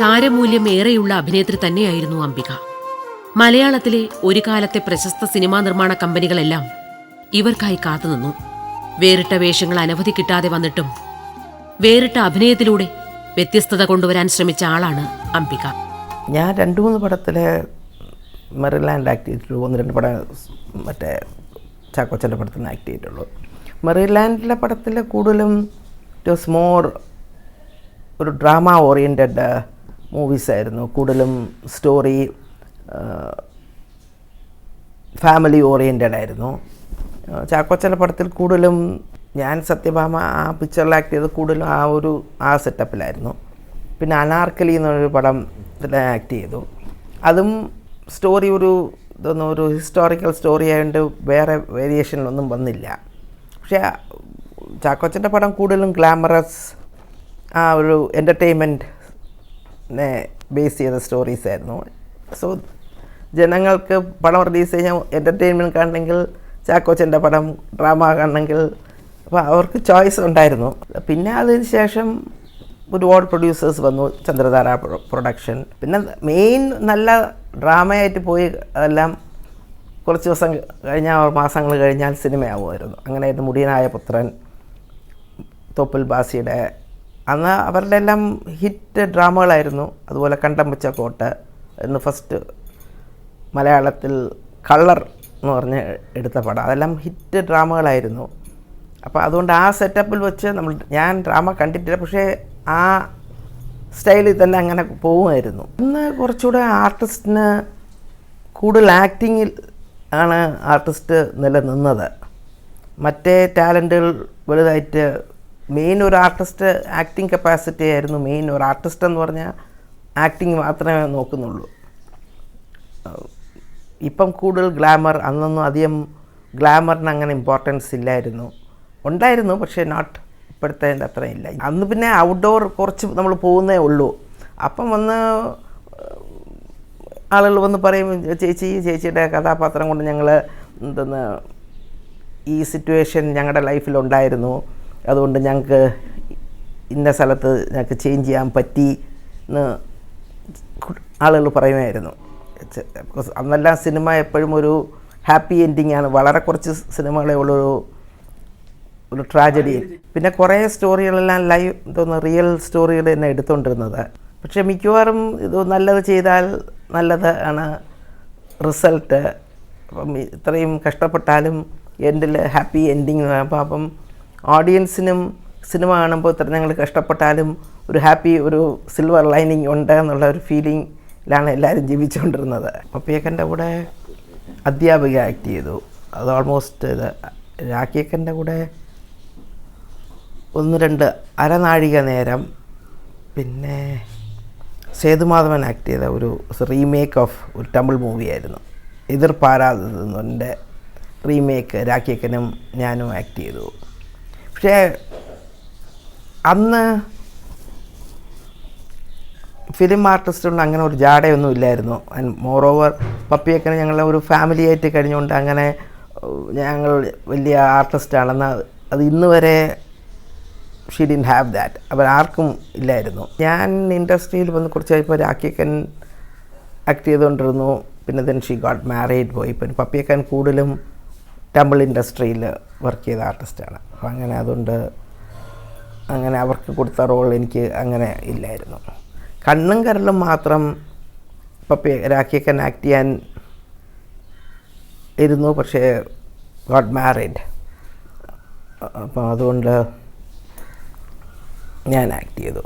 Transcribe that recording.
താരമൂല്യം ഏറെയുള്ള അഭിനേത്രി തന്നെയായിരുന്നു അംബിക. മലയാളത്തിലെ ഒരു കാലത്തെ പ്രശസ്ത സിനിമാ നിർമ്മാണ കമ്പനികളെല്ലാം ഇവർക്കായി കാത്തുനിന്നു. വേറിട്ട വേഷങ്ങൾ അനവധി കിട്ടാതെ വന്നിട്ടും വേറിട്ട അഭിനയത്തിലൂടെ വ്യത്യസ്തത കൊണ്ടുവരാൻ ശ്രമിച്ച ആളാണ് അംബിക. ഞാൻ 2-3 പടത്തിൽ മെറിലാൻഡ് ആക്ട് ചെയ്തിട്ടുള്ളൂ. 1-2 പടം മറ്റേ ചാക്കോച്ചൻ്റെ പടത്തിൽ ആക്ട് ചെയ്തിട്ടുള്ളൂ. മെറിലാൻഡിലെ പടത്തിൽ കൂടുതലും ഇറ്റ് വാസ് മോർ ഒരു ഡ്രാമ ഓറിയൻറ്റഡ് മൂവീസായിരുന്നു. കൂടുതലും സ്റ്റോറി ഫാമിലി ഓറിയൻറ്റഡ് ആയിരുന്നു. ചാക്കോച്ചൻ്റെ പടത്തിൽ കൂടുതലും ഞാൻ സത്യഭാമ ആ പിക്ചറിൽ ആക്ട് ചെയ്ത് കൂടുതലും ആ സെറ്റപ്പിലായിരുന്നു. പിന്നെ അനാർക്കലി എന്നൊരു പടം ആക്ട് ചെയ്തു. അതും സ്റ്റോറി ഒരു ഹിസ്റ്റോറിക്കൽ സ്റ്റോറി ആയതുകൊണ്ട് വേറെ വേരിയേഷനിലൊന്നും വന്നില്ല. പക്ഷേ ചാക്കോച്ചൻ്റെ പടം കൂടുതലും ഗ്ലാമറസ് ആ ഒരു എൻ്റർടൈൻമെൻറ്റിനെ ബേസ് ചെയ്ത സ്റ്റോറീസ് ആയിരുന്നു. സോ ജനങ്ങൾക്ക് പടം റിലീസ് ചെയ്യാൻ എൻ്റർടൈൻമെൻറ്റ് കാണണമെങ്കിൽ ചാക്കോച്ചൻ്റെ പടം, ഡ്രാമ കാണണമെങ്കിൽ അപ്പോൾ അവർക്ക് ചോയ്സ് ഉണ്ടായിരുന്നു. പിന്നെ അതിന് ശേഷം ഒരുപാട് പ്രൊഡ്യൂസേഴ്സ് വന്നു. ചന്ദ്രധാര പ്രൊഡക്ഷൻ. പിന്നെ മെയിൻ നല്ല ഡ്രാമയായിട്ട് പോയി അതെല്ലാം കുറച്ച് ദിവസം കഴിഞ്ഞാൽ മാസങ്ങൾ കഴിഞ്ഞാൽ സിനിമയാവുമായിരുന്നു. അങ്ങനെയായിരുന്നു മുടിയനായ പുത്രൻ, തോപ്പിൽ ബാസിയുടെ, അന്ന് അവരുടെ എല്ലാം ഹിറ്റ് ഡ്രാമകളായിരുന്നു. അതുപോലെ കണ്ടം വെച്ച കോട്ട എന്ന് ഫസ്റ്റ് മലയാളത്തിൽ കളർ എന്ന് പറഞ്ഞ് എടുത്ത പടം, അതെല്ലാം ഹിറ്റ് ഡ്രാമകളായിരുന്നു. അപ്പോൾ അതുകൊണ്ട് ആ സെറ്റപ്പിൽ വെച്ച് ഞാൻ ഡ്രാമ കണ്ടിട്ടില്ല, പക്ഷേ ആ സ്റ്റൈലിൽ തന്നെ അങ്ങനെ പോകുമായിരുന്നു. ഇന്ന് കുറച്ചുകൂടെ ആർട്ടിസ്റ്റിന് കൂടുതൽ ആക്ടിങ്ങിൽ ആണ് ആർട്ടിസ്റ്റ് നിലനിന്നത്. മറ്റേ ടാലൻറ്റുകൾ വലുതായിട്ട് മെയിൻ ഒരു ആർട്ടിസ്റ്റ് ആക്ടിങ് കപ്പാസിറ്റി ആയിരുന്നു മെയിൻ. ഒരു ആർട്ടിസ്റ്റ് എന്ന് പറഞ്ഞാൽ ആക്ടിങ് മാത്രമേ നോക്കുന്നുള്ളൂ. ഇപ്പം കൂടുതൽ ഗ്ലാമർ, അന്നൊന്നും അധികം ഗ്ലാമറിന് അങ്ങനെ ഇമ്പോർട്ടൻസ് ഇല്ലായിരുന്നു. ഉണ്ടായിരുന്നു, പക്ഷേ നോട്ട് ഇപ്പോഴത്തെ അത്രയും ഇല്ല. അന്ന് പിന്നെ ഔട്ട്ഡോർ കുറച്ച് നമ്മൾ പോകുന്നേ ഉള്ളൂ. അപ്പം വന്ന് ആളുകൾ വന്ന് പറയും, ചേച്ചിയുടെ കഥാപാത്രം കൊണ്ട് ഞങ്ങൾ ഈ സിറ്റുവേഷൻ ഞങ്ങളുടെ ലൈഫിലുണ്ടായിരുന്നു, അതുകൊണ്ട് ഞങ്ങൾക്ക് ഇന്ന സ്ഥലത്ത് ഞങ്ങൾക്ക് ചേഞ്ച് ചെയ്യാൻ പറ്റി എന്ന് ആളുകൾ പറയുമായിരുന്നു. ബിക്കോസ് അന്നെല്ലാം സിനിമ എപ്പോഴും ഒരു ഹാപ്പി എൻഡിങ് ആണ്. വളരെ കുറച്ച് സിനിമകളെ ഒരു ട്രാജഡി. പിന്നെ കുറേ സ്റ്റോറികളെല്ലാം റിയൽ സ്റ്റോറികൾ തന്നെ എടുത്തുകൊണ്ടിരുന്നത്. പക്ഷേ മിക്കവാറും ഇത് നല്ലത് ചെയ്താൽ നല്ലത് ആണ് റിസൾട്ട്. അപ്പം ഇത്രയും കഷ്ടപ്പെട്ടാലും എൻഡിൽ ഹാപ്പി എൻഡിങ്. അപ്പം ഓഡിയൻസിനും സിനിമ കാണുമ്പോൾ ഇത്ര ഞങ്ങൾ കഷ്ടപ്പെട്ടാലും ഒരു സിൽവർ ലൈനിങ് ഉണ്ട് എന്നുള്ള ഒരു ഫീലിംഗിലാണ് എല്ലാവരും ജീവിച്ചുകൊണ്ടിരുന്നത്. പപ്പിയക്കൻ്റെ കൂടെ അധ്യാപിക ആക്ട് ചെയ്തു. അത് ഓൾമോസ്റ്റ് രാഖിയക്കൻ്റെ കൂടെ 1-2 അരനാഴിക നേരം. പിന്നെ സേതുമാധവൻ ആക്ട് ചെയ്ത ഒരു റീമേക്ക് ഓഫ് ഒരു തമിഴ് മൂവിയായിരുന്നു, എതിർപ്പാരാതെന്നതിൻ്റെ റീമേക്ക് രാഖിയക്കനും ഞാനും ആക്ട് ചെയ്തു. പക്ഷേ അന്ന് ഫിലിം ആർട്ടിസ്റ്റുകളിൽ അങ്ങനെ ഒരു ജാടയൊന്നും ഇല്ലായിരുന്നു. ആൻഡ് മോറോവർ പപ്പിയക്കന് ഞങ്ങളെ ഒരു ഫാമിലി ആയിട്ട് കഴിഞ്ഞുകൊണ്ട് അങ്ങനെ ഞങ്ങൾ വലിയ ആർട്ടിസ്റ്റാണെന്ന് അത് ഇന്ന് വരെ ഷീ ഡിഡ്ന്റ് ഹാവ് ദാറ്റ്. അവരാർക്കും ഇല്ലായിരുന്നു. ഞാൻ ഇൻഡസ്ട്രിയിൽ വന്ന് കുറച്ച് കഴിഞ്ഞപ്പോൾ രാഖിയക്കൻ ആക്ട് ചെയ്തുകൊണ്ടിരുന്നു. പിന്നെ ദെൻ ഷീ ഗോട്ട് മാരീഡ് പോയി. പിന്നെ പപ്പിയക്കൻ കൂടുതലും തമിഴ് ഇൻഡസ്ട്രിയിൽ വർക്ക് ചെയ്ത ആർട്ടിസ്റ്റാണ്. അപ്പം അങ്ങനെ അതുകൊണ്ട് അങ്ങനെ അവർക്ക് കൊടുത്ത റോൾ എനിക്ക് അങ്ങനെ ഇല്ലായിരുന്നു. കണ്ണും കരലും മാത്രം രാഖിയക്കൻ ആക്ട് ചെയ്യാൻ ഇരുന്നു, പക്ഷേ ഗോട്ട് മാരീഡ്. അപ്പം അതുകൊണ്ട് ഞാൻ ആക്ട് ചെയ്തു.